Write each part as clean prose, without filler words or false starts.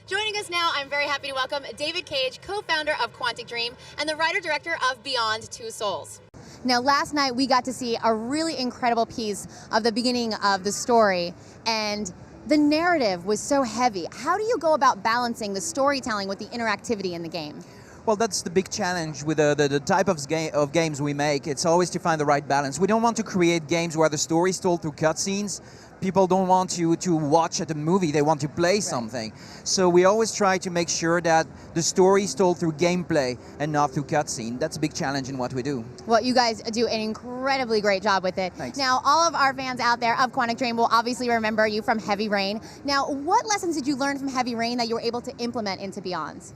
Joining us now, I'm very happy to welcome David Cage, co-founder of Quantic Dream and the writer-director of Beyond Two Souls. Now, last night we got to see a really incredible piece of the beginning of the story, and the narrative was so heavy. How do you go about balancing the storytelling with the interactivity in the game? Well, that's the big challenge with the type of games we make. It's always to find the right balance. We don't want to create games where the story is told through cutscenes. People don't want to watch at a movie, they want to play something. So we always try to make sure that the story is told through gameplay and not through cutscene. That's a big challenge in what we do. Well, you guys do an incredibly great job with it. Thanks. Now, all of our fans out there of Quantic Dream will obviously remember you from Heavy Rain. Now, what lessons did you learn from Heavy Rain that you were able to implement into Beyond?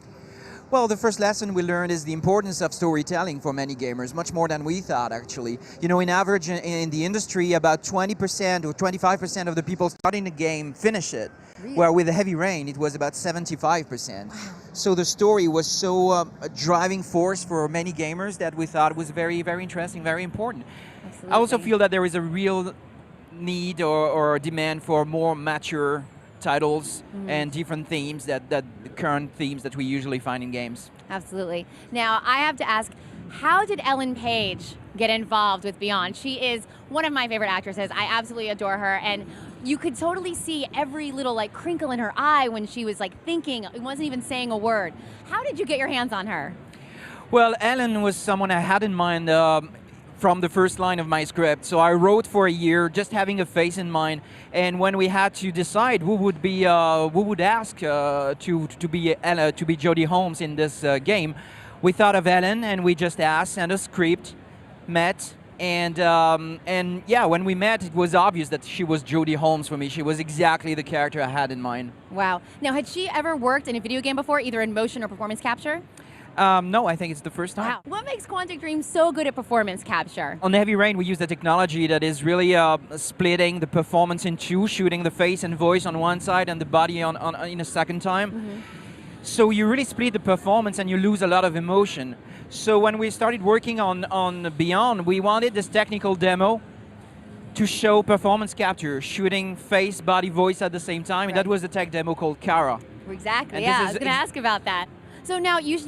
Well, the first lesson we learned is the importance of storytelling for many gamers, much more than we thought, actually. You know, in average in the industry, about 20% or 25% of the people starting the game finish it. Really? Where with the Heavy Rain, it was about 75%. Wow. So the story was so a driving force for many gamers that we thought was very, very interesting, very important. Absolutely. I also feel that there is a real need or demand for more mature titles and different themes that the current themes that we usually find in games. Absolutely. Now, I have to ask, how did Ellen Page get involved with Beyond? She is one of my favorite actresses. I absolutely adore her, and you could totally see every little crinkle in her eye when she was thinking, wasn't even saying a word. How did you get your hands on her? Well, Ellen was someone I had in mind from the first line of my script. So I wrote for a year, just having a face in mind. And when we had to decide who would ask to be Jodie Holmes in this game, we thought of Ellen, and we just asked, sent a script, met, and yeah, when we met, it was obvious that she was Jodie Holmes for me. She was exactly the character I had in mind. Wow. Now, had she ever worked in a video game before, either in motion or performance capture? No, I think it's the first time. Wow. What makes Quantic Dream so good at performance capture? On Heavy Rain, we use the technology that is really splitting the performance in two, shooting the face and voice on one side and the body in a second time. So you really split the performance and you lose a lot of emotion. So when we started working on Beyond, we wanted this technical demo to show performance capture, shooting face, body, voice at the same time. And that was the tech demo called Kara. Exactly, and yeah, I was going to ask about that. So now you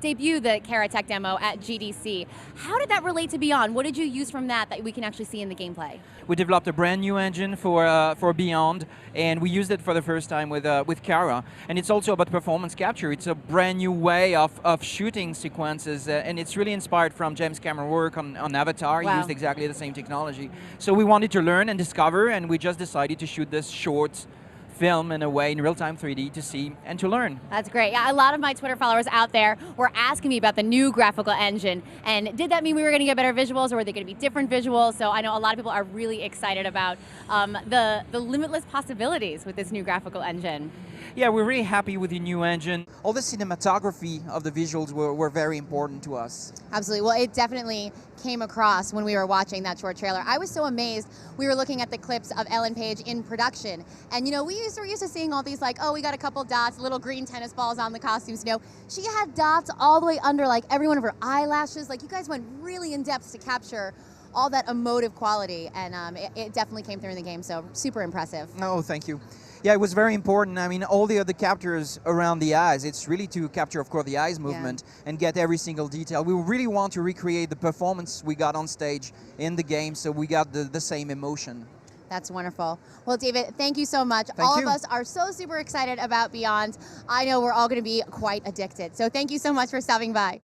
debuted the Kara tech demo at GDC. How did that relate to Beyond? What did you use from that we can actually see in the gameplay? We developed a brand new engine for Beyond, and we used it for the first time with Kara. And it's also about performance capture. It's a brand new way of shooting sequences, and it's really inspired from James Cameron's work on Avatar. Wow. He used exactly the same technology. So we wanted to learn and discover, and we just decided to shoot this short film in a way in real-time 3D to see and to learn. That's great. Yeah, a lot of my Twitter followers out there were asking me about the new graphical engine, and did that mean we were going to get better visuals, or were they going to be different visuals? So I know a lot of people are really excited about the limitless possibilities with this new graphical engine. Yeah, we're really happy with the new engine. All the cinematography of the visuals were very important to us. Absolutely. Well, it definitely came across when we were watching that short trailer. I was so amazed. We were looking at the clips of Ellen Page in production, and we're used to seeing all these oh, we got a couple dots, little green tennis balls on the costumes. She had dots all the way under every one of her eyelashes. You guys went really in depth to capture all that emotive quality, and it definitely came through in the game. So super impressive. Oh, thank you. Yeah, it was very important. I mean, all the other captures around the eyes, it's really to capture, of course, the eyes movement and get every single detail. We really want to recreate the performance we got on stage in the game, so we got the same emotion. That's wonderful. Well, David, thank you so much. Thank you. All of us are so super excited about Beyond. I know we're all going to be quite addicted. So thank you so much for stopping by.